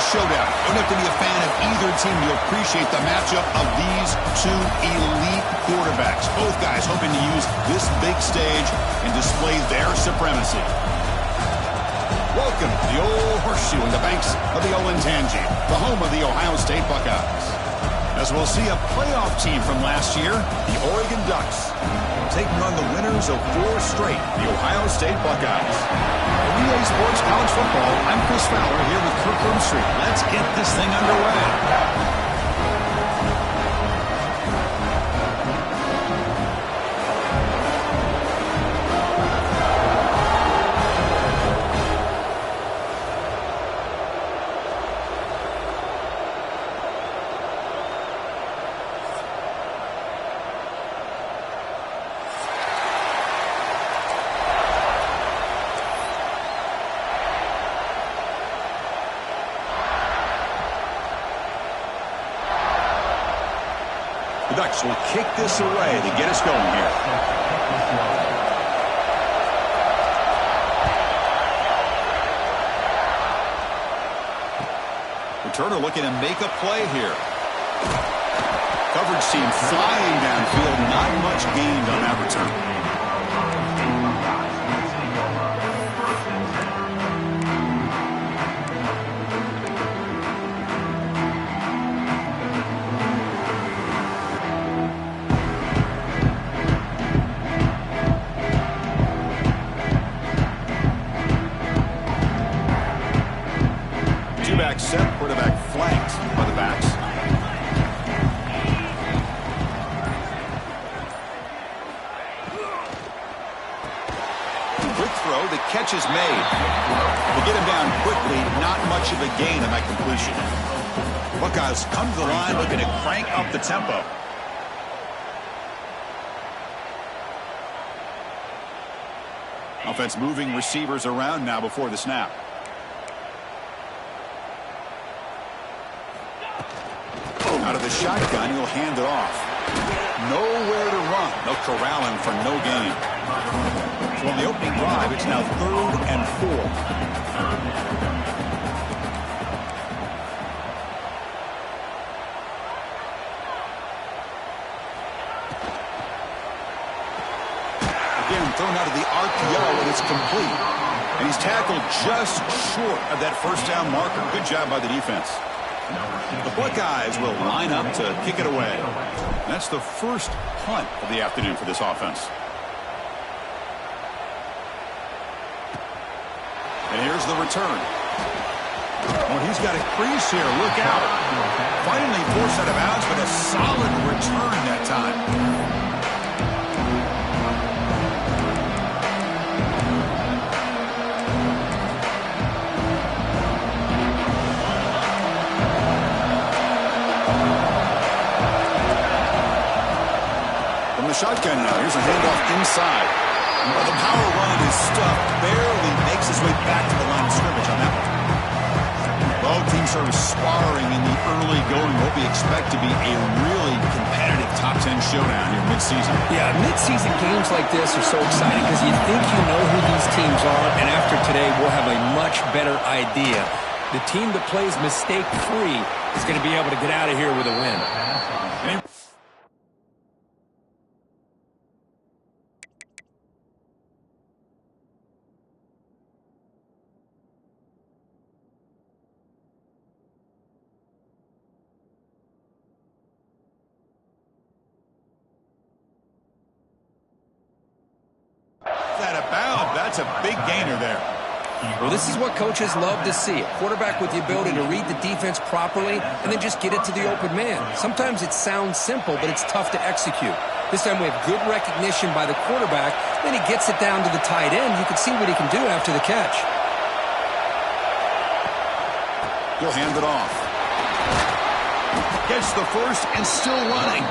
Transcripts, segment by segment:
showdown. You don't have to be a fan of either team to appreciate the matchup of these two elite quarterbacks. Both guys hoping to use this big stage and display their supremacy. Welcome to the old horseshoe in the banks of the Olentangy, the home of the Ohio State Buckeyes. As we'll see a playoff team from last year, the Oregon Ducks, taking on the winners of 4 straight, the Ohio State Buckeyes. For EA Sports College Football, I'm Chris Fowler here with Kirk Street. Let's get this thing underway. The Ducks will kick this away to get us going here. Returner looking to make a play here. Coverage team flying downfield. Not much gained on that return. Two-back set, quarterback flanked by the backs. Quick throw, the catch is made. To get him down quickly, not much of a gain on that completion. Buckeyes come to the line looking to crank up the tempo. Offense moving receivers around now before the snap. Out of the shotgun, he'll hand it off. Nowhere to run. They'll corral him for no gain. So on the opening drive, it's now 3rd and 4. Again, thrown out of the RPO, and it's complete. And he's tackled just short of that first down marker. Good job by the defense. The Buckeyes will line up to kick it away. That's the first punt of the afternoon for this offense. And here's the return. Oh, he's got a crease here. Look out. Finally forced out of bounds, but a solid return that time. Shotgun now. Here's a handoff inside. Well, the power run is stuffed. Barely makes his way back to the line of scrimmage on that one. Both teams are sparring in the early going. What we expect to be a really competitive top 10 showdown here mid-season. Yeah, mid-season games like this are so exciting because you think you know who these teams are, and after today we'll have a much better idea. The team that plays mistake-free is going to be able to get out of here with a win. That's a big gainer there. Well, this is what coaches love to see. A quarterback with the ability to read the defense properly and then just get it to the open man. Sometimes it sounds simple, but it's tough to execute. This time we have good recognition by the quarterback. Then he gets it down to the tight end. You can see what he can do after the catch. He'll hand it off. Gets the first and still running.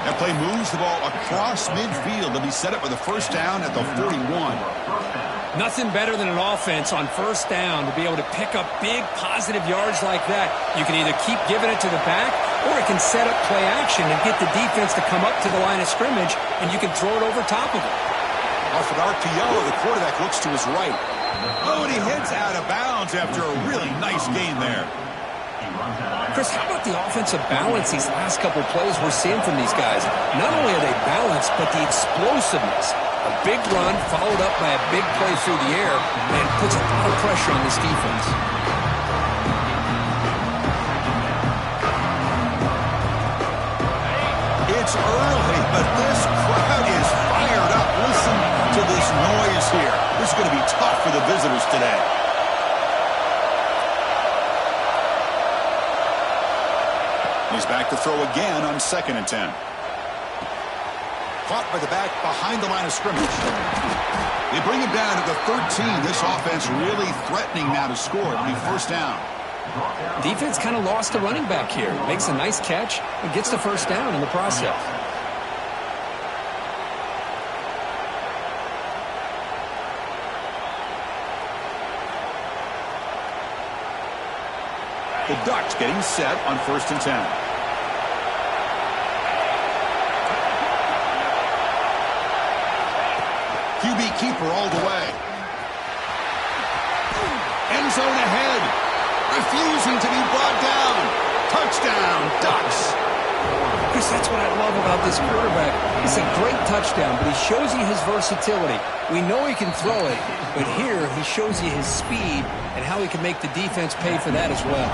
That play moves the ball across midfield to be set up with a first down at the 41. Nothing better than an offense on first down to be able to pick up big positive yards like that. You can either keep giving it to the back or it can set up play action and get the defense to come up to the line of scrimmage and you can throw it over top of it. Off an RPO, the quarterback looks to his right. Oh, and he heads out of bounds after a really nice gain there. Chris, how about the offensive balance these last couple plays we're seeing from these guys? Not only are they balanced, but the explosiveness. A big run followed up by a big play through the air and puts a lot of pressure on this defense. It's early, but this crowd is fired up. Listen to this noise here. This is going to be tough for the visitors today. He's back to throw again on 2nd and 10. Caught by the back behind the line of scrimmage. They bring him down to the 13. This offense really threatening now to score. It'll be 1st down. Defense kind of lost the running back here. Makes a nice catch and gets the 1st down in the process. The Ducks getting set on 1st and 10. QB keeper all the way. End zone ahead. Refusing to be brought down. Touchdown, Ducks. Chris, that's what I love about this quarterback. It's a great touchdown, but he shows you his versatility. We know he can throw it, but here he shows you his speed and how he can make the defense pay for that as well.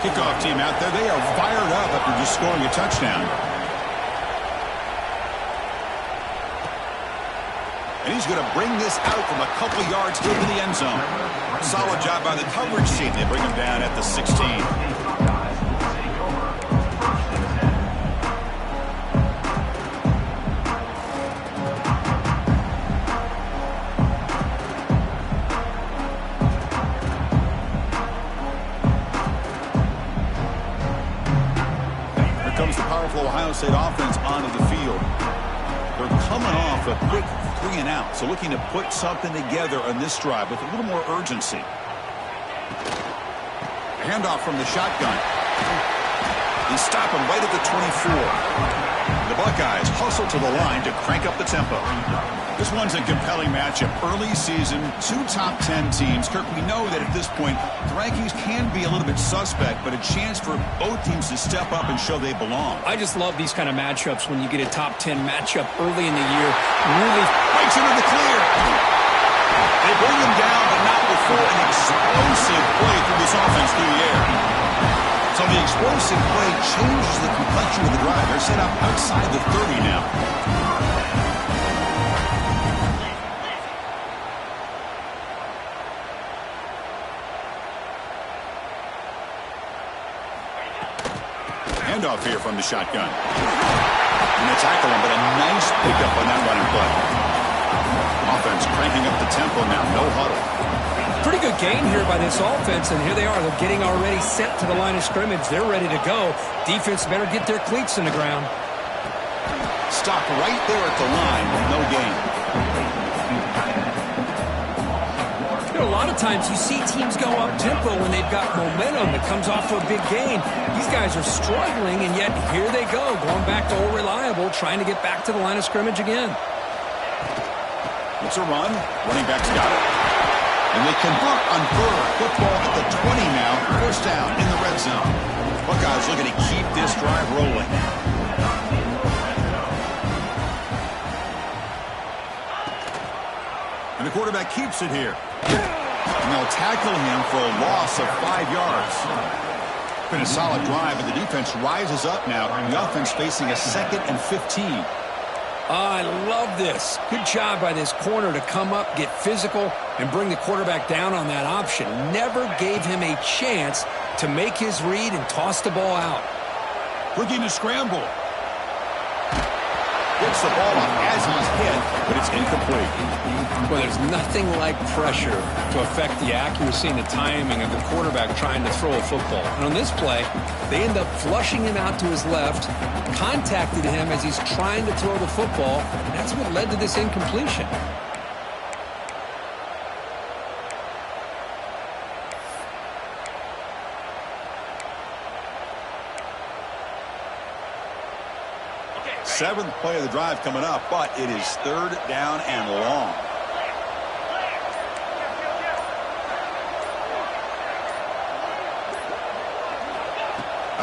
Kickoff team out there. They are fired up after just scoring a touchdown. And he's going to bring this out from a couple yards into the end zone. Solid job by the coverage team. They bring him down at the 16. Here comes the powerful Ohio State offense onto the field. They're coming off a quick 3 and out, so looking to put something together on this drive with a little more urgency. Handoff from the shotgun. They stop him right at the 24. The Buckeyes hustle to the line to crank up the tempo. This one's a compelling matchup. Early season, 2 top 10 teams. Kirk, we know that at this point, the rankings can be a little bit suspect, but a chance for both teams to step up and show they belong. I just love these kind of matchups when you get a top 10 matchup early in the year. Really breaks into the clear. They bring him down, but not before an explosive play through this offense through the air. So the explosive play changes the complexion of the drive. They're set up outside the 30 now. Handoff here from the shotgun. And they tackle him, but a nice pickup on that running play. Offense cranking up the tempo now, no huddle. Pretty good gain here by this offense, and here they are. They're getting already set to the line of scrimmage. They're ready to go. Defense better get their cleats in the ground. Stop right there at the line with no gain. You know, a lot of times you see teams go up-tempo when they've got momentum that comes off for a big gain. These guys are struggling, and yet here they go, going back to old reliable, trying to get back to the line of scrimmage again. It's a run. Running back's got it. And they convert on third. Football at the 20 now. 1st down in the red zone. Buckeyes looking to keep this drive rolling. And the quarterback keeps it here. And they'll tackle him for a loss of 5 yards. Been a solid drive, but the defense rises up now. The offense facing a 2nd and 15. I love this. Good job by this corner to come up, get physical, and bring the quarterback down on that option. Never gave him a chance to make his read and toss the ball out. Looking to scramble. Gets the ball up as he's hit, but it's incomplete. Well, there's nothing like pressure to affect the accuracy and the timing of the quarterback trying to throw a football. And on this play, they end up flushing him out to his left, contacted him as he's trying to throw the football. That's what led to this incompletion. Seventh play of the drive coming up, but it is 3rd down and long.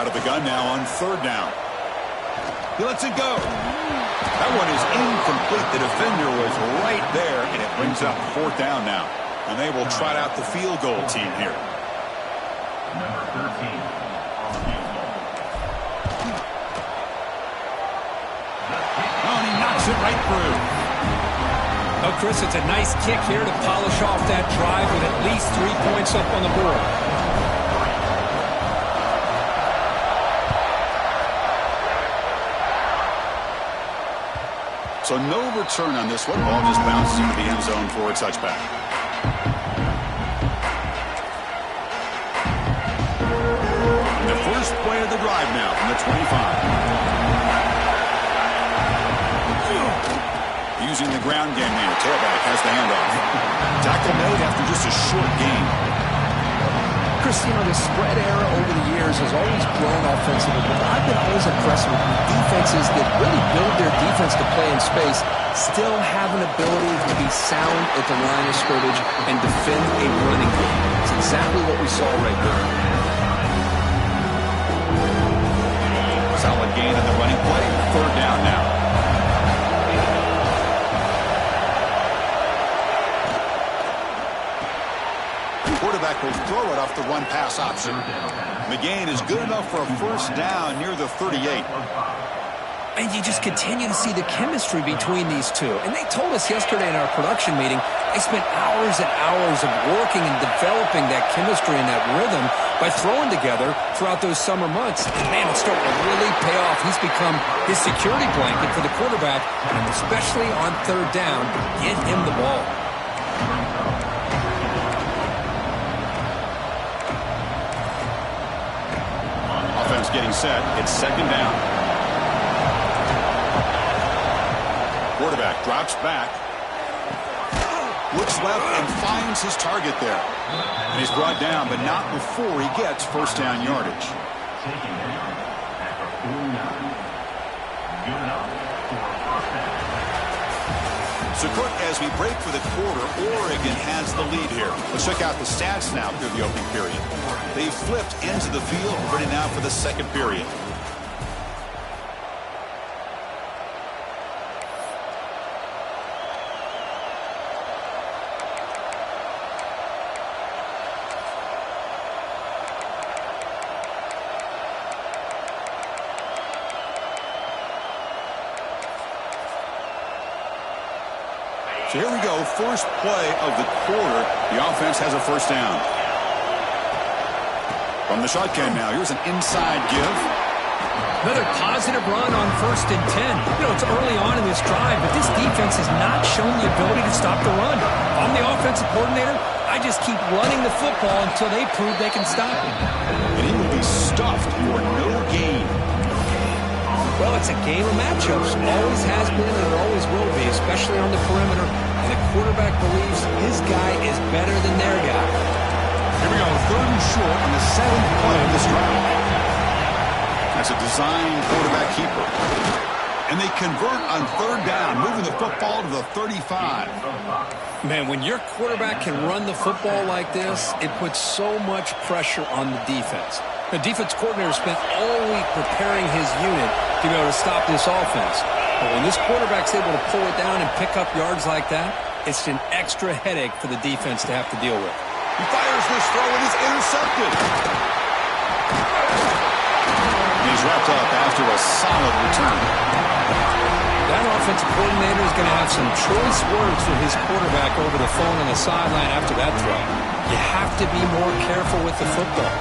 Out of the gun now on 3rd down. He lets it go. That one is incomplete. The defender was right there, and it brings up 4th down now. And they will trot out the field goal team here. Number 13 on field goal. Oh, and he knocks it right through. Oh, Chris, it's a nice kick here to polish off that drive with at least 3 points up on the board. So no return on this one. Ball just bounces into the end zone for a touchback. And the first play of the drive now from the 25. Using the ground game here. Tailback has the handoff. Tackle made after just a short gain. Chris, you know, the spread era over the years has always grown offensively, but I've been always impressed with defenses that really build their defense to play in space, still have an ability to be sound at the line of scrimmage and defend a running game. It's exactly what we saw right there. Solid gain on the running play. 3rd down now. Quarterback will throw it off the run-pass option. McGain is good enough for a 1st down near the 38. And you just continue to see the chemistry between these two. And they told us yesterday in our production meeting, they spent hours and hours of working and developing that chemistry and that rhythm by throwing together throughout those summer months. And, man, it's starting to really pay off. He's become his security blanket for the quarterback, and especially on 3rd down, get him the ball. Getting set. It's 2nd down. Quarterback drops back. Looks left and finds his target there. And he's brought down, but not before he gets 1st down yardage. Taking it after 4 yards. Good enough for a 1st down. So, Cook, as we break for the quarter, Oregon has the lead here. Let's check out the stats now through the opening period. They flipped into the field, ready now for the 2nd period. So here we go, first play of the quarter. The offense has a 1st down. From the shotgun now, here's an inside give. Another positive run on 1st and 10. You know, it's early on in this drive, but this defense has not shown the ability to stop the run. I'm the offensive coordinator. I just keep running the football until they prove they can stop it. And he will be stuffed for no gain. Well, it's a game of matchups. Always has been and it always will be, especially on the perimeter. And the quarterback believes his guy is better than their guy. Here we go, 3rd and short on the 7th play of this drive. That's a design quarterback keeper. And they convert on 3rd down, moving the football to the 35. Man, when your quarterback can run the football like this, it puts so much pressure on the defense. The defense coordinator spent all week preparing his unit to be able to stop this offense. But when this quarterback's able to pull it down and pick up yards like that, it's an extra headache for the defense to have to deal with. He fires this throw and it's intercepted. He's wrapped up after a solid return. That offensive coordinator is going to have some choice words for his quarterback over the phone on the sideline after that throw. You have to be more careful with the football.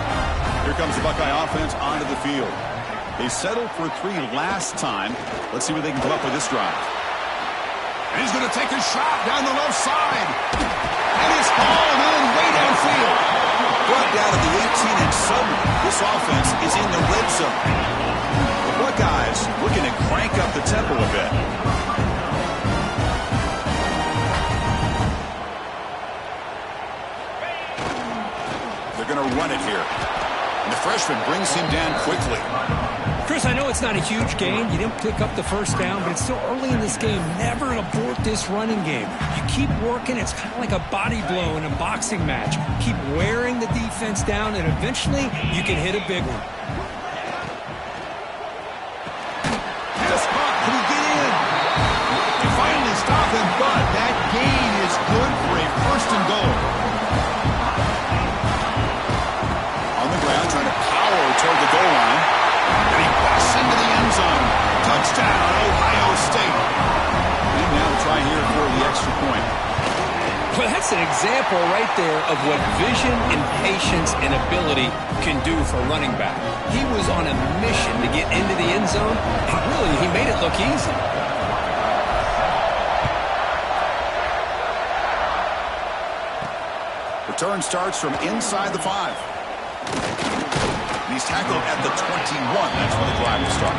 Here comes the Buckeye offense onto the field. They settled for 3 last time. Let's see what they can come up with this drive. And he's going to take a shot down the left side. And it's hauled in way downfield. Brought down at the 18, and suddenly this offense is in the red zone. The Buckeyes looking to crank up the tempo a bit. They're going to run it here. And the freshman brings him down quickly. Chris, I know it's not a huge gain. You didn't pick up the 1st down, but it's still early in this game. Never abort this running game. You keep working. It's kind of like a body blow in a boxing match. Keep wearing the defense down, and eventually you can hit a big one. Touchdown, Ohio State. And now try here for the extra point. Well, that's an example right there of what vision and patience and ability can do for a running back. He was on a mission to get into the end zone, and really, he made it look easy. Return starts from inside the 5. And he's tackled at the 21. That's when the drive will start.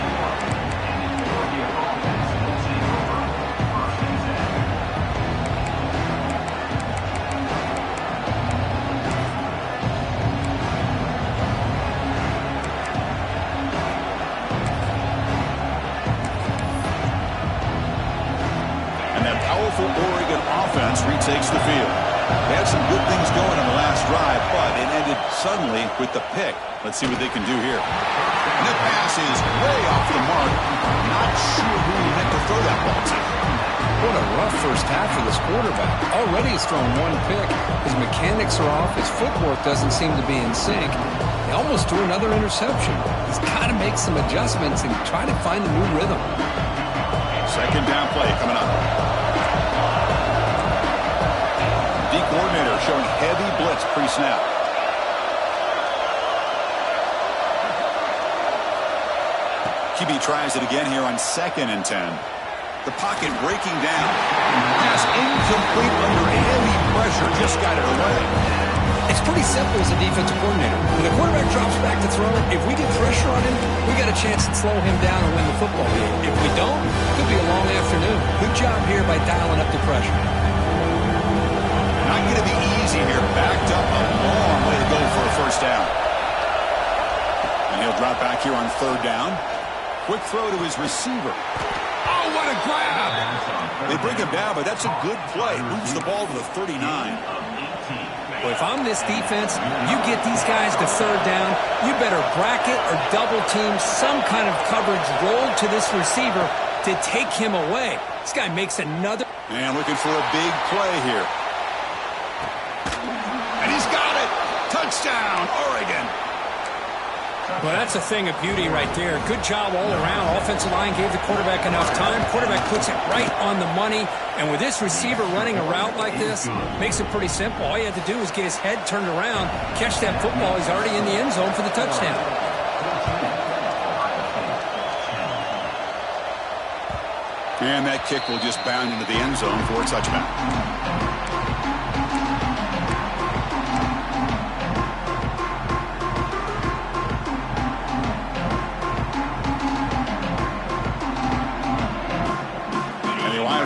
And that powerful Oregon offense retakes the field. They had some good things going on the last drive, but it ended suddenly with the pick. Let's see what they can do here. And that pass is way off the mark. Not sure who he meant to throw that ball to. What a rough first half for this quarterback. Already he's thrown one pick. His mechanics are off. His footwork doesn't seem to be in sync. He almost threw another interception. He's got to make some adjustments and try to find a new rhythm. Second down play coming up. D coordinator showing heavy blitz pre-snap. QB tries it again here on 2nd and 10. The pocket breaking down. Pass incomplete under heavy pressure. Just got it away. It's pretty simple as a defensive coordinator. When the quarterback drops back to throw, if we get pressure on him, we got a chance to slow him down and win the football game. If we don't, it could be a long afternoon. Good job here by dialing up the pressure. Not going to be easy here. Backed up a long way to go for a first down. And he'll drop back here on 3rd down. Quick throw to his receiver. Oh, what a grab! They bring him down, but that's a good play. Moves the ball to the 39. Well, if I'm this defense, you get these guys to 3rd down, you better bracket or double team some kind of coverage rolled to this receiver to take him away. This guy makes another. And looking for a big play here. And he's got it! Touchdown, Oregon! Well, that's a thing of beauty right there. Good job all around. Offensive line gave the quarterback enough time. Quarterback puts it right on the money. And with this receiver running a route like this, makes it pretty simple. All you have to do is get his head turned around, catch that football. He's already in the end zone for the touchdown. And that kick will just bound into the end zone for a touchback.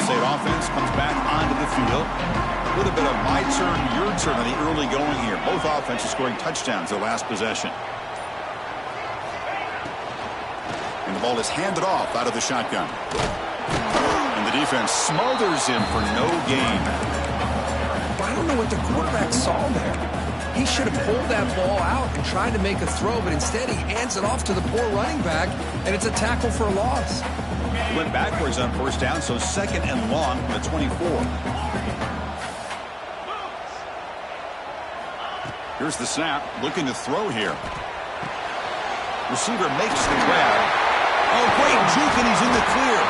State offense comes back onto the field. A little bit of my turn, your turn in the early going here. Both offenses scoring touchdowns their last possession. And the ball is handed off out of the shotgun. And the defense smothers him for no gain. I don't know what the quarterback saw there. He should have pulled that ball out and tried to make a throw, but instead he hands it off to the poor running back, and it's a tackle for a loss. He went backwards on first down, so 2nd and long from the 24. Here's the snap, looking to throw here. Receiver makes the grab. Oh, great juke, and he's in the clear.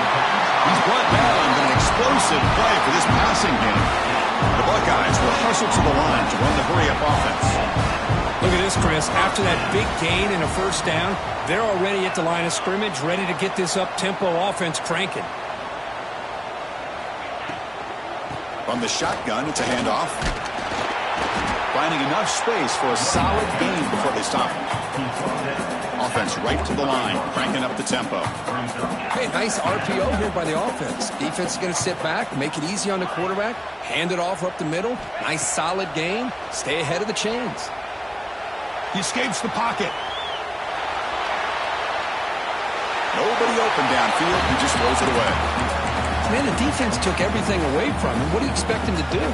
He's brought down on an explosive play for this passing game. The Buckeyes will hustle to the line to run the hurry-up offense. Look at this, Chris. After that big gain and a first down, they're already at the line of scrimmage, ready to get this up-tempo offense cranking. From the shotgun, it's a handoff. Finding enough space for a solid gain before they stop him. Offense right to the line, cranking up the tempo. Hey, nice RPO here by the offense. Defense is going to sit back, make it easy on the quarterback, hand it off up the middle. Nice solid gain. Stay ahead of the chains. He escapes the pocket. Nobody open downfield. He just throws it away. Man, the defense took everything away from him. What do you expect him to do?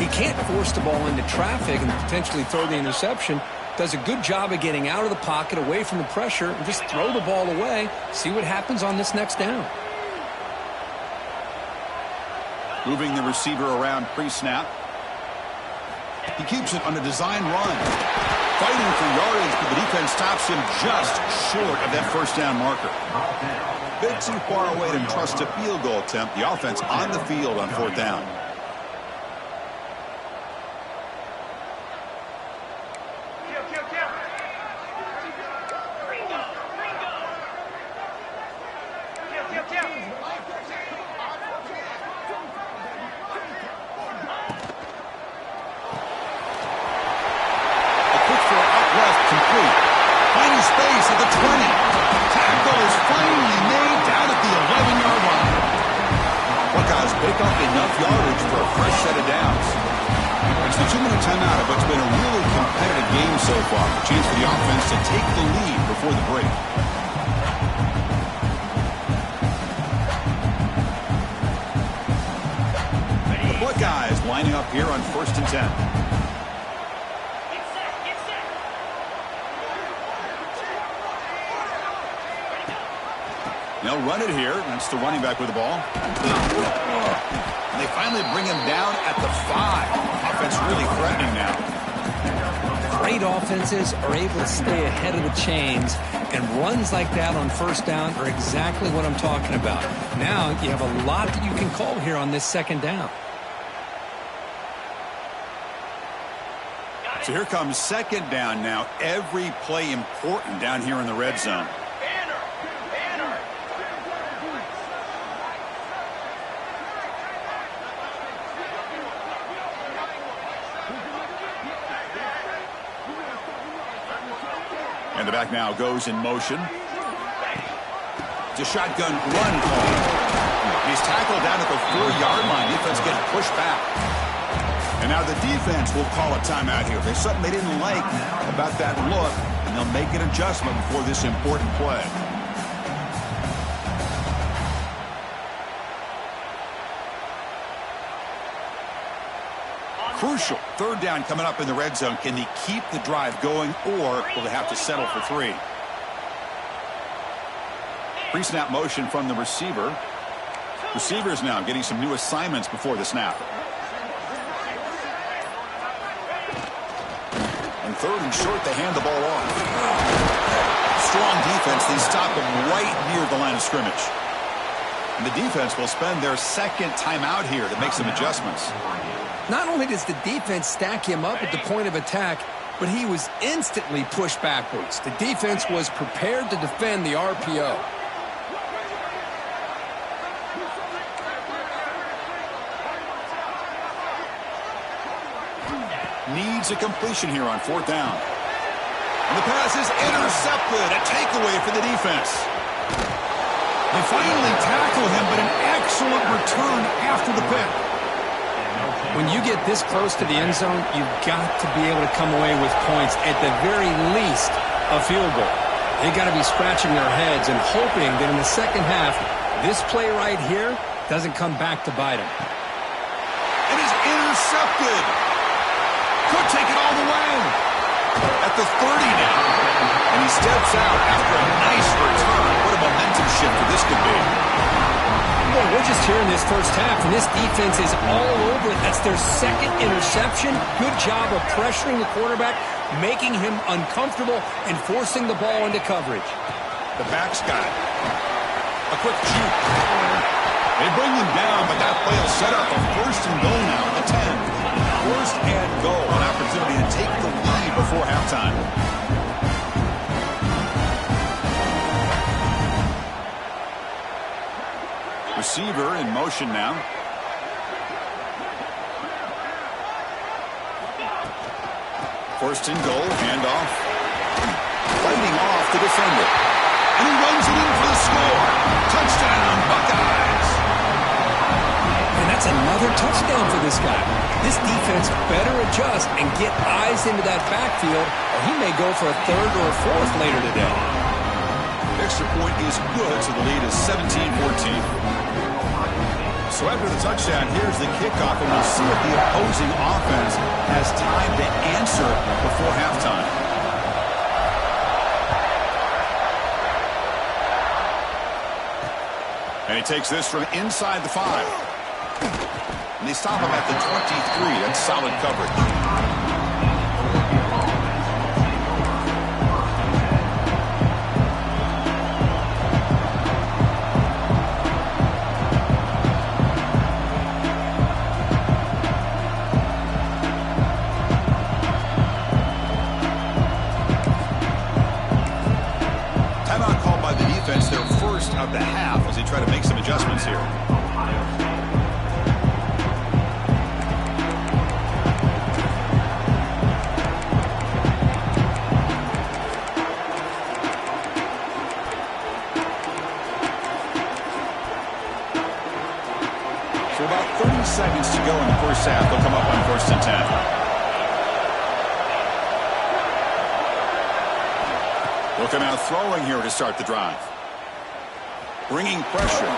He can't force the ball into traffic and potentially throw the interception. Does a good job of getting out of the pocket, away from the pressure, and just throw the ball away. See what happens on this next down. Moving the receiver around pre-snap. He keeps it on a design run. Fighting for yardage, but the defense stops him just short of that first down marker. bit too far away to trust a field goal attempt. The offense on the field on 4th down. Lining up here on 1st and 10. They'll run it here. That's the running back with the ball. And they finally bring him down at the 5. Offense really threatening now. Great offenses are able to stay ahead of the chains, and runs like that on 1st down are exactly what I'm talking about. Now you have a lot that you can call here on this 2nd down. So here comes 2nd down now. Every play important down here in the red zone. And the back now goes in motion. It's a shotgun run call. He's tackled down at the 4-yard line. Defense getting pushed back. And now the defense will call a timeout here. There's something they didn't like about that look, and they'll make an adjustment before this important play. Crucial 3rd down coming up in the red zone. Can they keep the drive going, or will they have to settle for 3? Pre-snap motion from the receiver. Receivers now getting some new assignments before the snap. 3rd and short, they hand the ball off. Strong defense. They stop him right near the line of scrimmage. And the defense will spend their 2nd timeout here to make some adjustments. Not only does the defense stack him up at the point of attack, but he was instantly pushed backwards. The defense was prepared to defend the RPO. Needs a completion here on 4th down. And the pass is intercepted. A takeaway for the defense. They finally tackle him, but an excellent return after the pick. When you get this close to the end zone, you've got to be able to come away with points, at the very least a field goal. They got to be scratching their heads and hoping that in the 2nd half, this play right here doesn't come back to bite them. It is intercepted. Could take it all the way. At the 30 now. And he steps out after a nice return. What a momentum shifter this could be. Well, we're just here in this 1st half, and this defense is all over it. That's their 2nd interception. Good job of pressuring the quarterback, making him uncomfortable, and forcing the ball into coverage. The back's got it. A quick juke. They bring him down, but that play will set up a 1st and goal now at the 10. 1st and goal, an opportunity to take the lead before halftime. Receiver in motion now. 1st and goal, handoff. Fighting off the defender. And he runs it in for the score. Touchdown, Buckeyes. And that's another touchdown for this guy. This defense better adjust and get eyes into that backfield, or he may go for a 3rd or a 4th later today. Extra point is good, so the lead is 17-14. So after the touchdown, here's the kickoff, and we'll see if the opposing offense has time to answer before halftime. And he takes this from inside the 5. And they stop him at the 23. That's solid coverage. With about 30 seconds to go in the first half, they'll come up on 1st and 10. They'll come out throwing here to start the drive. Bringing pressure.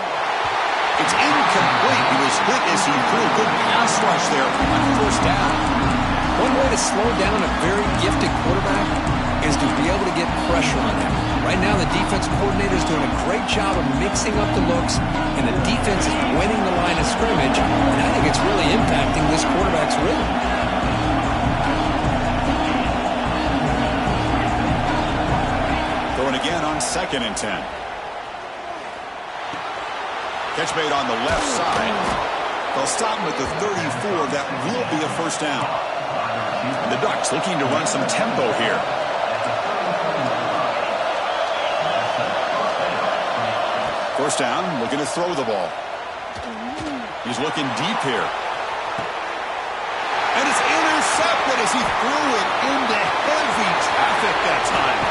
It's incomplete. He was hit as he threw a good pass rush there on 1st down. One way to slow down a very gifted quarterback is to be able to get pressure on him. Right now, the defense coordinator is doing a great job of mixing up the looks, and the defense is winning the line of scrimmage, and I think it's really impacting this quarterback's rhythm. Throwing again on 2nd and 10. Catch made on the left side. They'll stop him at the 34. That will be a 1st down. And the Ducks looking to run some tempo here. First down, looking to throw the ball. He's looking deep here. And it's intercepted as he threw it into heavy traffic that time.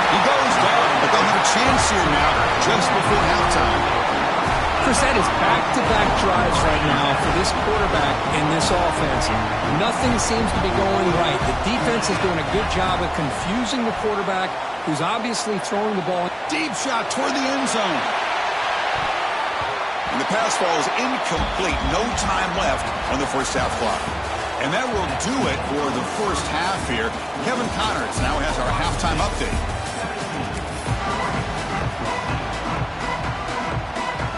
He goes down, but they'll have a chance here now just before halftime. Chris, that is back-to-back drives right now for this quarterback in this offense. Nothing seems to be going right. The defense is doing a good job of confusing the quarterback, who's obviously throwing the ball. Deep shot toward the end zone. And the pass falls incomplete. No time left on the first half clock. And that will do it for the first half here. Kevin Connors now has our halftime update.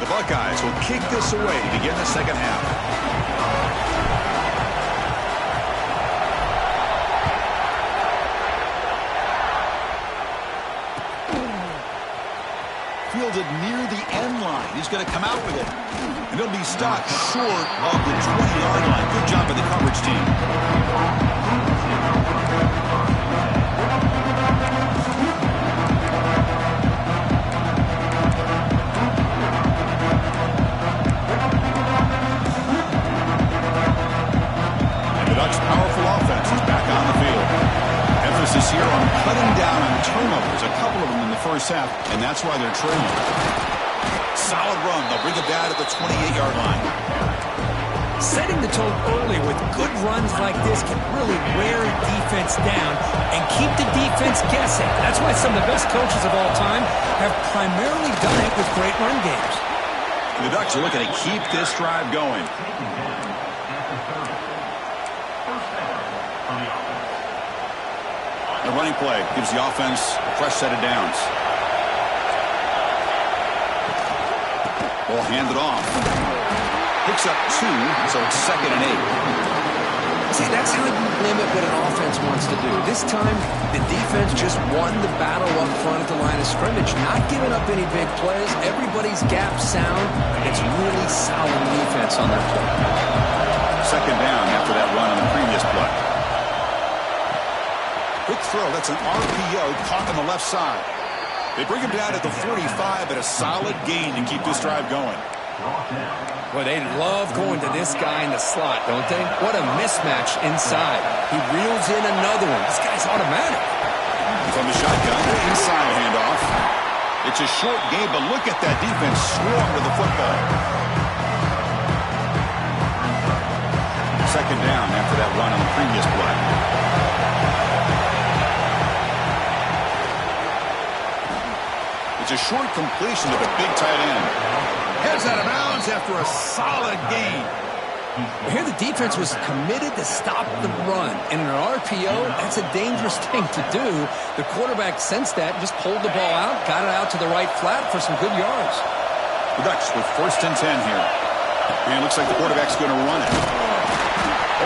The Buckeyes will kick this away to begin the second half. Fielded near the end line. He's going to come out with it. And he'll be stopped short of the 20-yard line. Good job by the coverage team. And the Ducks' powerful offense is back on the field. Emphasis here on cutting down on turnovers, a couple of them in the first half, and that's why they're trailing. Solid run. They'll bring it down to the 28-yard line. Setting the tone early with good runs like this can really wear a defense down and keep the defense guessing. That's why some of the best coaches of all time have primarily done it with great run games. The Ducks are looking to keep this drive going. The running play gives the offense a fresh set of downs. Ball handed off. Picks up 2, so it's 2nd and 8. See, that's how you limit what an offense wants to do. This time, the defense just won the battle up front at the line of scrimmage, not giving up any big plays. Everybody's gap sound. It's really solid defense on their play. 2nd down after that run on the previous play. Quick throw. That's an RPO caught on the left side. They bring him down at the 45, but a solid gain to keep this drive going. Boy, they love going to this guy in the slot, don't they? What a mismatch inside. He reels in another one. This guy's automatic. From the shotgun, the inside handoff. It's a short game, but look at that defense swarm to the football. 2nd down after that run on the previous play. It's a short completion to the big tight end. Heads out of bounds after a solid gain. Here the defense was committed to stop the run. And in an RPO, that's a dangerous thing to do. The quarterback sensed that, just pulled the ball out, got it out to the right flat for some good yards. The Ducks with 1st and 10 here. And it looks like the quarterback's going to run it.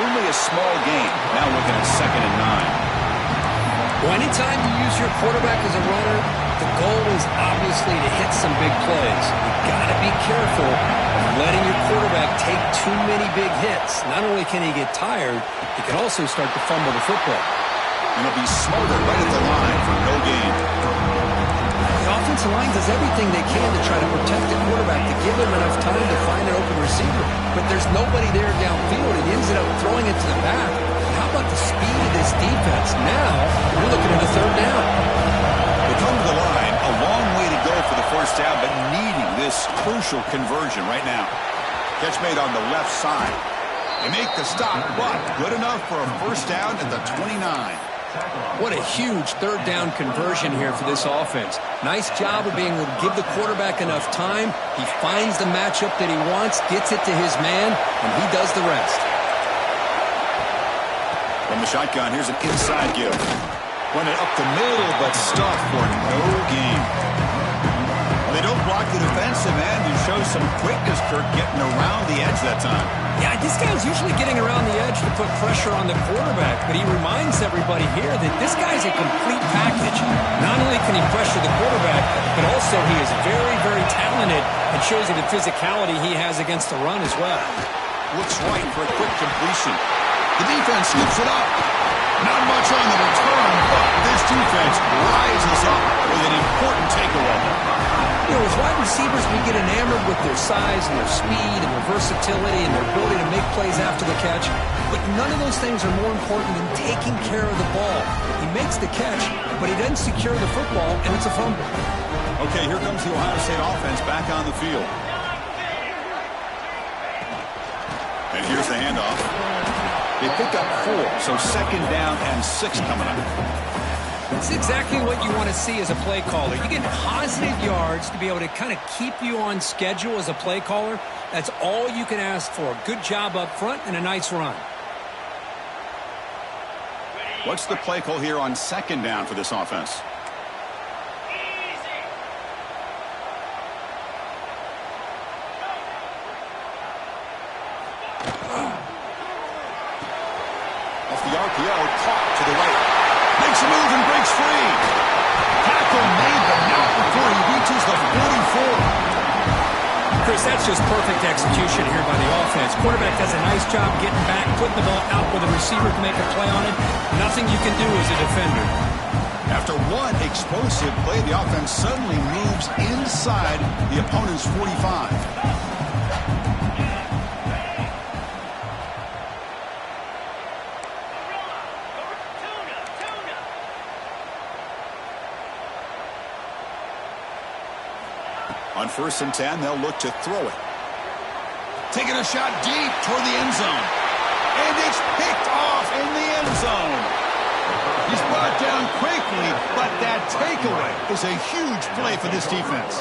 Only a small gain. Now looking at 2nd and 9. Well, anytime you use your quarterback as a runner, the goal is obviously to hit some big plays. You've got to be careful of letting your quarterback take too many big hits. Not only can he get tired, he can also start to fumble the football. And he'll be smothered right at the line for no gain. The offensive line does everything they can to try to protect the quarterback, to give him enough time to find an open receiver. But there's nobody there downfield, and he ends up throwing it to the back. How about the speed of this defense? Now, we're looking at a 3rd down. They come to the line, a long way to go for the first down, but needing this crucial conversion right now. Catch made on the left side. They make the stop, but good enough for a first down at the 29. What a huge third down conversion here for this offense. Nice job of being able to give the quarterback enough time. He finds the matchup that he wants, gets it to his man, and he does the rest. From the shotgun, here's an inside give. Run it up the middle, but stuffed for no gain. They don't block the defensive end and show some quickness, Kirk, getting around the edge that time. Yeah, this guy's usually getting around the edge to put pressure on the quarterback, but he reminds everybody here that this guy's a complete package. Not only can he pressure the quarterback, but also he is very, very talented and shows you the physicality he has against the run as well. Looks right for a quick completion. The defense scoops it up. Not much on the return, but this defense rises up with an important takeaway. You know, as wide receivers, we get enamored with their size and their speed and their versatility and their ability to make plays after the catch. But none of those things are more important than taking care of the ball. He makes the catch, but he doesn't secure the football, and it's a fumble. Okay, here comes the Ohio State offense back on the field. And here's the handoff. They pick up 4, so second down and 6 coming up. It's exactly what you want to see as a play caller. You get positive yards to be able to kind of keep you on schedule as a play caller. That's all you can ask for. Good job up front and a nice run. What's the play call here on second down for this offense? Off the RPO, caught to the right. Makes a move and breaks free. Tackle made, but not before he reaches the 44. Chris, that's just perfect execution here by the offense. Quarterback does a nice job getting back, putting the ball out where the receiver can make a play on it. Nothing you can do as a defender. After one explosive play, the offense suddenly moves inside the opponent's 45. On 1st and 10, they'll look to throw it. Taking a shot deep toward the end zone. And it's picked off in the end zone. He's brought down quickly, but that takeaway is a huge play for this defense.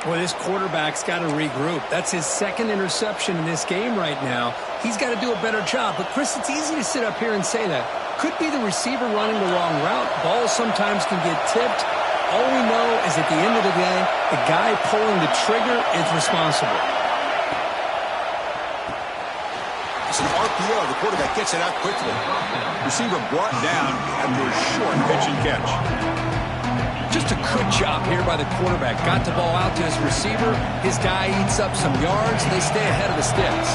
Boy, this quarterback's got to regroup. That's his second interception in this game right now. He's got to do a better job. But, Chris, it's easy to sit up here and say that. Could be the receiver running the wrong route. Balls sometimes can get tipped. All we know is at the end of the day, the guy pulling the trigger is responsible. It's an RPO. The quarterback gets it out quickly. Receiver brought down after a short pitch and catch. Just a good job here by the quarterback. Got the ball out to his receiver. His guy eats up some yards, and they stay ahead of the sticks.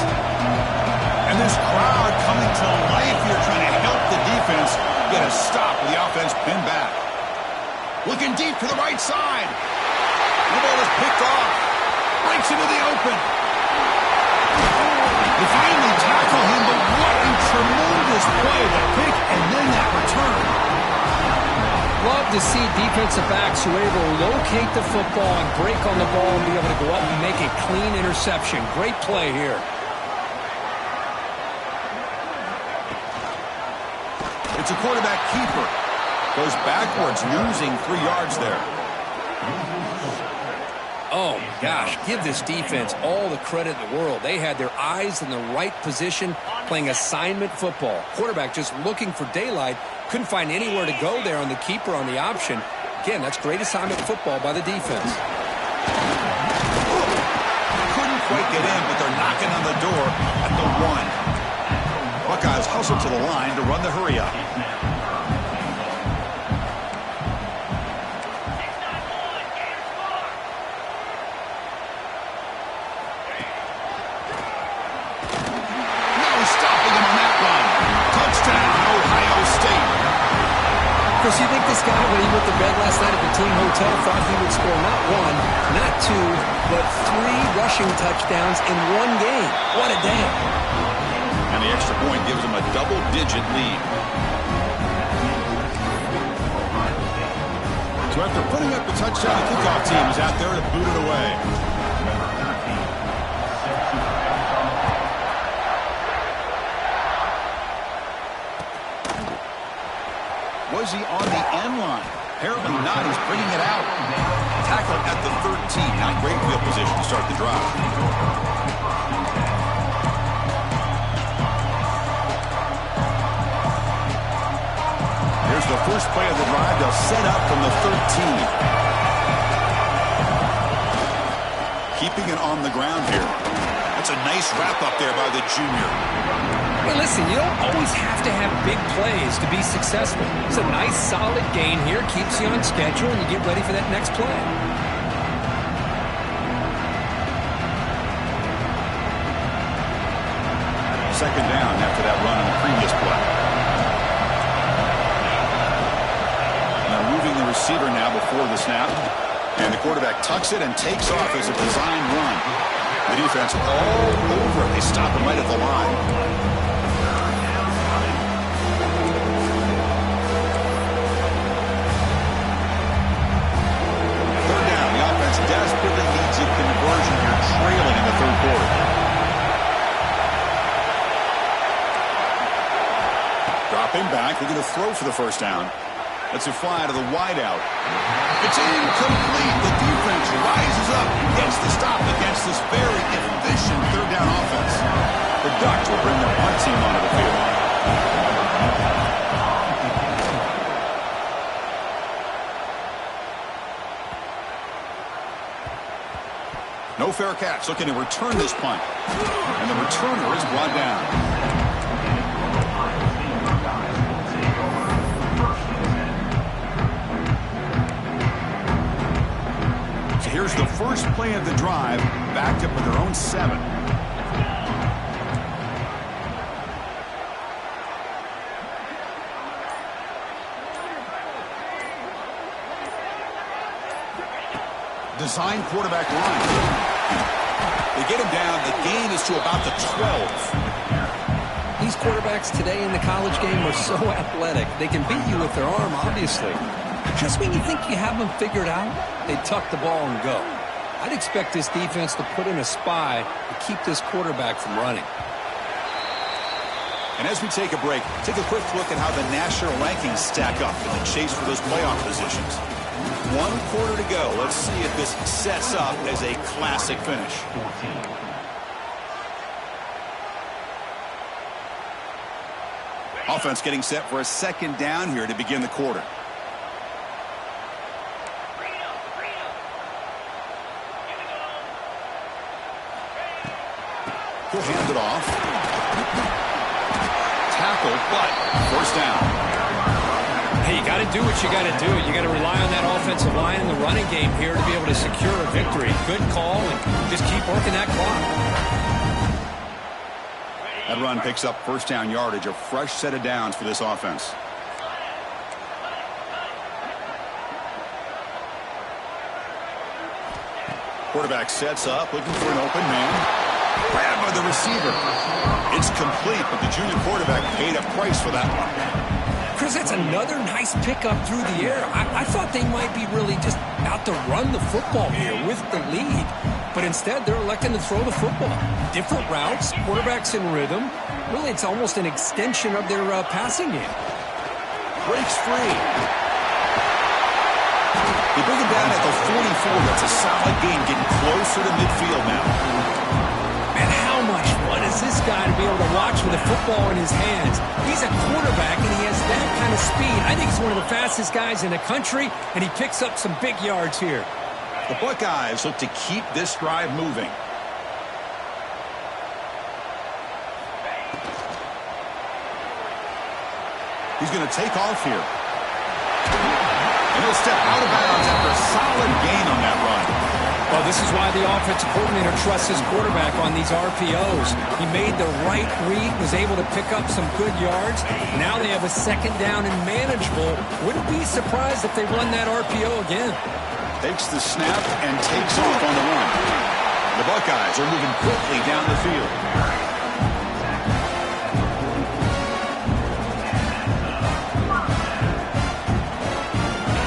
And this crowd coming to life here trying to help the defense get a stop with the offense pinned back. Looking deep to the right side. The ball is picked off. Breaks into the open. They finally tackle him, but what a tremendous play. The pick and then that return. Love to see defensive backs who are able to locate the football and break on the ball and be able to go up and make a clean interception. Great play here. It's a quarterback keeper. Goes backwards, losing 3 yards there. Oh, gosh, give this defense all the credit in the world. They had their eyes in the right position, playing assignment football. Quarterback just looking for daylight. Couldn't find anywhere to go there on the keeper on the option. Again, that's great assignment football by the defense. Couldn't quite get in, but they're knocking on the door at the 1. Buckeyes hustle to the line to run the hurry up. You think this guy, when he went to bed last night at the team hotel, thought he would score not 1, not 2, but 3 rushing touchdowns in 1 game. What a day. And the extra point gives them a double-digit lead. So after putting up the touchdown, the kickoff team is out there to boot it away. jersey on the end line. Apparently not. He's bringing it out. Tackle at the 13. Not great field position to start the drive. Here's the first play of the drive. They'll set up from the 13. Keeping it on the ground here. That's a nice wrap up there by the junior. Hey, listen, you don't always have to have big plays to be successful. It's a nice, solid gain here. Keeps you on schedule, and you get ready for that next play. Second down after that run on the previous play. Now moving the receiver now before the snap. And the quarterback tucks it and takes off as a design run. The defense all over it. They stop him right at the line. Third down. The offense desperately needs a conversion here, trailing in the third quarter. Dropping back. They're going to throw for the first down. That's a fly to the wideout. It's incomplete. The defense rises up, gets the stop against this very efficient third down offense. The Ducks will bring their punt team onto the field. No fair catch. Looking to return this punt. And the returner is brought down. Here's the first play of the drive, backed up with their own 7. Design quarterback line. They get him down. The gain is to about the 12. These quarterbacks today in the college game are so athletic. They can beat you with their arm, obviously. Just when you think you have them figured out, they tuck the ball and go. I'd expect this defense to put in a spy to keep this quarterback from running. And as we take a break, take a quick look at how the national rankings stack up in the chase for those playoff positions. 1 quarter to go. Let's see if this sets up as a classic finish. 14. Offense getting set for a second down here to begin the quarter. He'll hand it off. Tackle, but first down. Hey, you got to do what you got to do. You got to rely on that offensive line in the running game here to be able to secure a victory. Good call, and just keep working that clock. That run picks up first down yardage, a fresh set of downs for this offense. Quarterback sets up, looking for an open man. Grabbed by the receiver. It's complete, but the junior quarterback paid a price for that one. Chris, that's another nice pickup through the air. I thought they might be really just out to run the football here with the lead. But instead, they're electing to throw the football. Different routes, quarterbacks in rhythm. Really, it's almost an extension of their passing game. Breaks free. They bring him down at the 44. That's a solid gain, getting closer to midfield now. Man, how much fun is this guy to be able to watch with a football in his hands? He's a quarterback, and he has that kind of speed. I think he's one of the fastest guys in the country, and he picks up some big yards here. The Buckeyes look to keep this drive moving. He's going to take off here. And he'll step out of bounds after a solid gain on that run. Well, this is why the offensive coordinator trusts his quarterback on these RPOs. He made the right read, was able to pick up some good yards. Now they have a second down and manageable. Wouldn't be surprised if they run that RPO again. Takes the snap and takes off on the run. The Buckeyes are moving quickly down the field.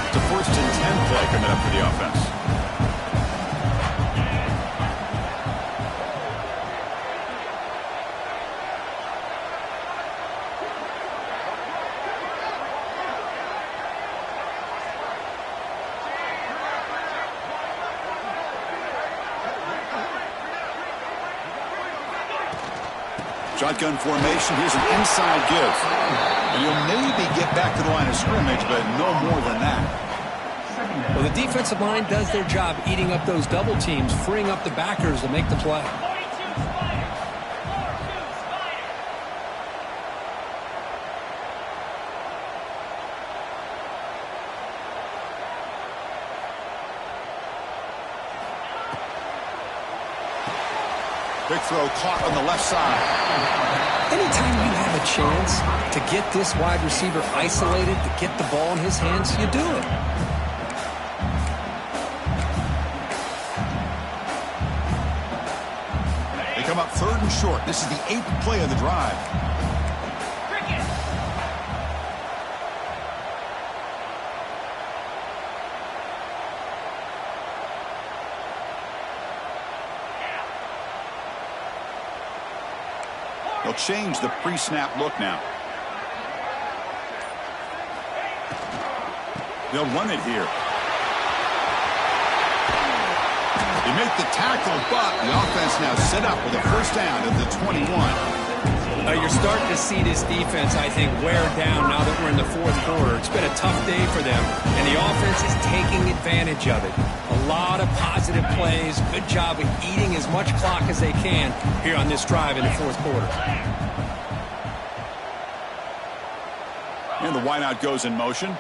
It's a 1st and 10 play coming up for the offense. Shotgun formation. Here's an inside give. And he'll maybe get back to the line of scrimmage, but no more than that. Well, the defensive line does their job eating up those double teams, freeing up the backers to make the play. Big throw caught on the left side. Anytime you have a chance to get this wide receiver isolated, to get the ball in his hands, you do it. They come up 3rd and short. This is the 8th play of the drive. They'll change the pre-snap look now. They'll run it here. They make the tackle, but the offense now set up with a first down at the 21. You're starting to see this defense, I think, wear down now that we're in the 4th quarter. It's been a tough day for them, and the offense is taking advantage of it. A lot of positive plays. Good job of eating as much clock as they can here on this drive in the 4th quarter. And the wideout goes in motion.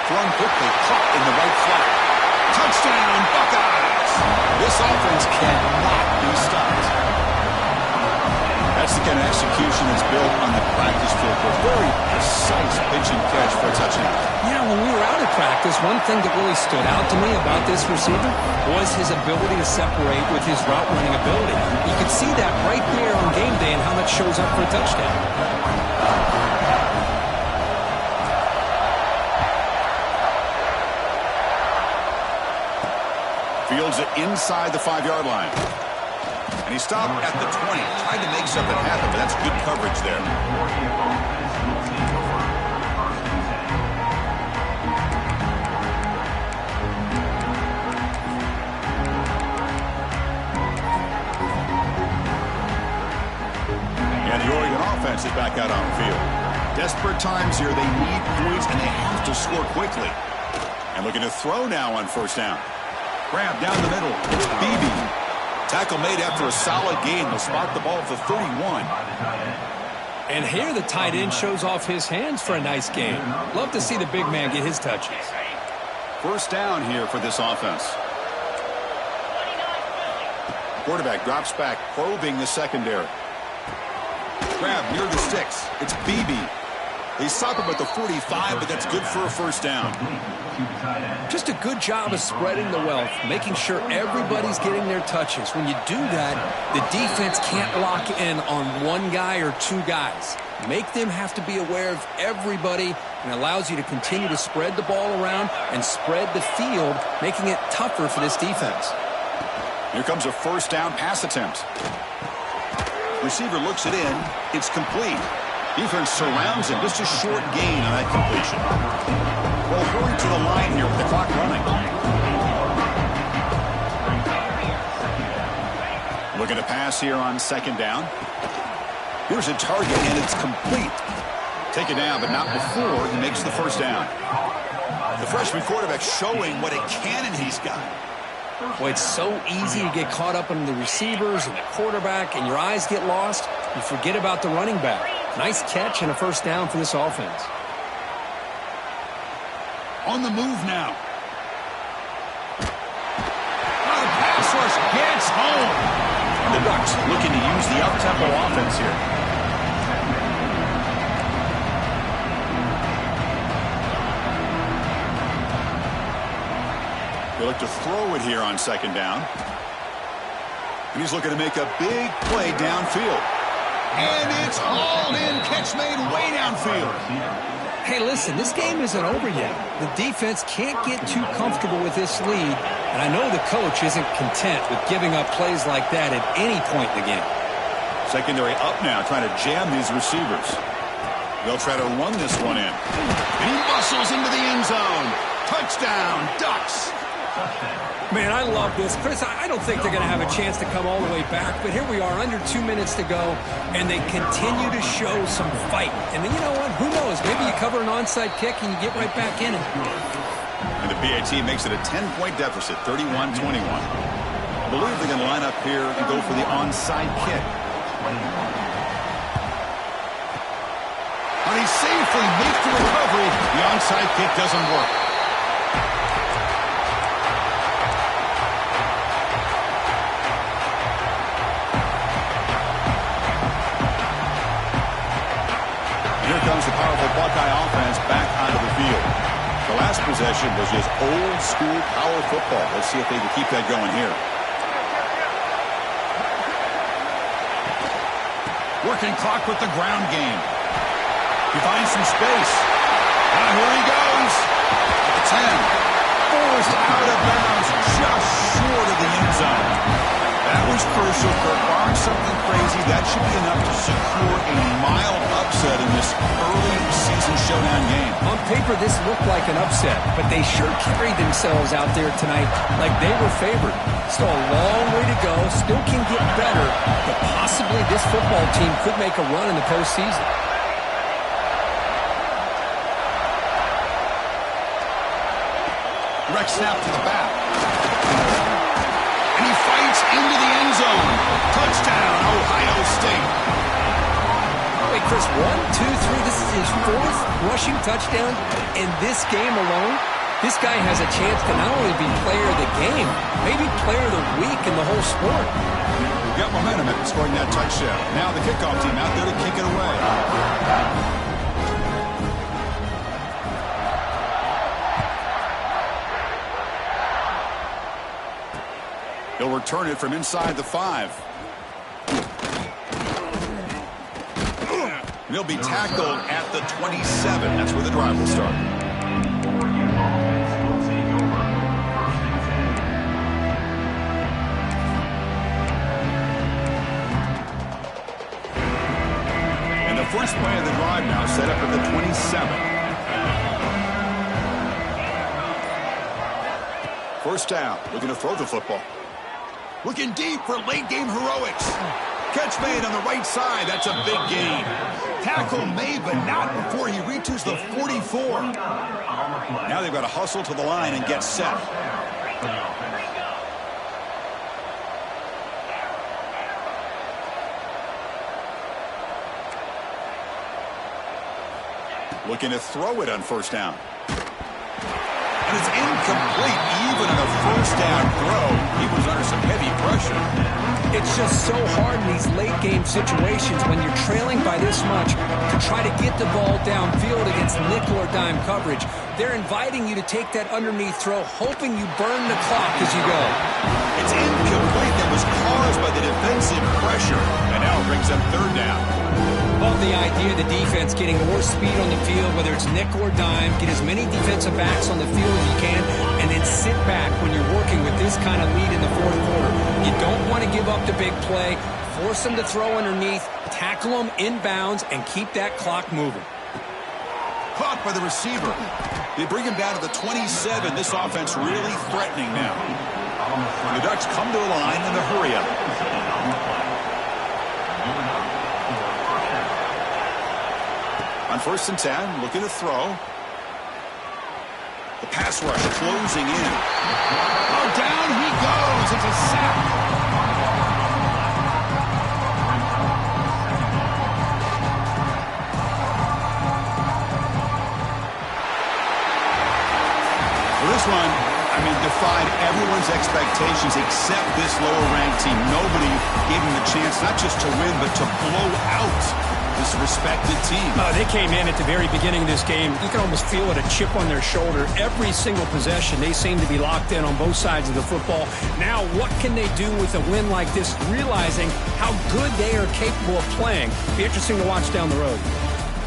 Thrown quickly, caught in the right flat. Touchdown, Buckeyes! This offense cannot be stopped. That's the kind of execution that's built on the practice field. A very precise pitch and catch for a touchdown. Yeah, when we were out at practice, one thing that really stood out to me about this receiver was his ability to separate with his route running ability. You could see that right there on game day and how that shows up for a touchdown. Fields it inside the 5-yard line. And he stopped at the 20. Tried to make something happen, but that's good coverage there. And the Oregon offense is back out on the field. Desperate times here. They need points, and they have to score quickly. And looking to throw now on first down. Grab down the middle. It's Beebe. Tackle made after a solid gain. They'll spot the ball at the 31. And here the tight end shows off his hands for a nice gain. Love to see the big man get his touches. First down here for this offense. Quarterback drops back, probing the secondary. Grab near the sticks. It's Beebe. They stop him at the 45, but that's good for a first down. Just a good job of spreading the wealth, making sure everybody's getting their touches. When you do that, the defense can't lock in on one guy or two guys. Make them have to be aware of everybody, and allows you to continue to spread the ball around and spread the field, making it tougher for this defense. Here comes a first down pass attempt. Receiver looks it in. It's complete. Defense surrounds him. Just a short gain on that completion. Well, hurry to the line here with the clock running. Looking to pass here on second down. Here's a target, and it's complete. Take it down, but not before he makes the first down. The freshman quarterback showing what a cannon he's got. Well, it's so easy to get caught up in the receivers and the quarterback, and your eyes get lost. You forget about the running back. Nice catch and a first down for this offense. On the move now. Oh, the pass rush gets home. The Ducks looking to use the up-tempo offense here. They look to throw it here on second down. And he's looking to make a big play downfield. And it's hauled in. Catch made way downfield. Hey, listen, this game isn't over yet. The defense can't get too comfortable with this lead, and I know the coach isn't content with giving up plays like that at any point in the game. Secondary up now, trying to jam these receivers. They'll try to run this one in. And he muscles into the end zone. Touchdown, Ducks. Man, I love this. Chris, I don't think they're going to have a chance to come all the way back, but here we are, under 2 minutes to go, and they continue to show some fight. And then, you know what? Who knows? Maybe you cover an onside kick and you get right back in it. And the PAT makes it a 10-point deficit, 31-21. I believe they're going to line up here and go for the onside kick. And he safely makes the recovery. The onside kick doesn't work. Here comes the powerful Buckeye offense back onto the field. The last possession was just old-school power football. Let's see if they can keep that going here. Working clock with the ground game. He finds some space. Now here he goes. At the 10. Forced out of bounds, just short of the end zone. That was crucial. For barring something crazy, that should be enough to secure a mild upset in this early season showdown game. On paper, this looked like an upset, but they sure carried themselves out there tonight like they were favored. Still a long way to go, still can get better, but possibly this football team could make a run in the postseason. Direct snap to the back. And he fights into the end zone. Touchdown, Ohio State. Wait, Chris, 1, 2, 3, this is his 4th rushing touchdown in this game alone. This guy has a chance to not only be player of the game, maybe player of the week in the whole sport. Got momentum after scoring that touchdown. Now the kickoff team out there to kick it away. He'll return it from inside the 5. He'll be tackled at the 27. That's where the drive will start. And the first play of the drive now set up at the 27. First down, looking to throw the football. Looking deep for late-game heroics. Catch made on the right side. That's a big gain. Tackle made, but not before he reaches the 44. Now they've got to hustle to the line and get set. Looking to throw it on first down. And it's incomplete. Even on a first down throw, he was under some heavy pressure. It's just so hard in these late game situations when you're trailing by this much to try to get the ball downfield against nickel or dime coverage. They're inviting you to take that underneath throw, hoping you burn the clock as you go. It's incomplete. That was caused by the defensive pressure. And now it brings up third down. Love the idea of the defense getting more speed on the field, whether it's nickel or dime, get as many defensive backs on the field as you can, and then sit back when you're working with this kind of lead in the fourth quarter. You don't want to give up the big play, force them to throw underneath, tackle them inbounds, and keep that clock moving. Caught by the receiver. They bring him down to the 27. This offense really threatening now. The Ducks come to a line in a hurry up. On first and 10, looking to throw. The pass rush closing in. Oh, down he goes. It's a sack. For this one, I mean, defied everyone's expectations except this lower-ranked team. Nobody gave him the chance not just to win, but to blow out this respected team. They came in at the very beginning of this game. You can almost feel it, a chip on their shoulder. Every single possession, they seem to be locked in on both sides of the football. Now, what can they do with a win like this, realizing how good they are capable of playing? Be interesting to watch down the road.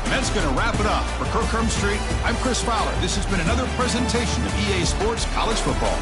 And that's going to wrap it up. For Kirk Street, I'm Chris Fowler. This has been another presentation of EA Sports College Football.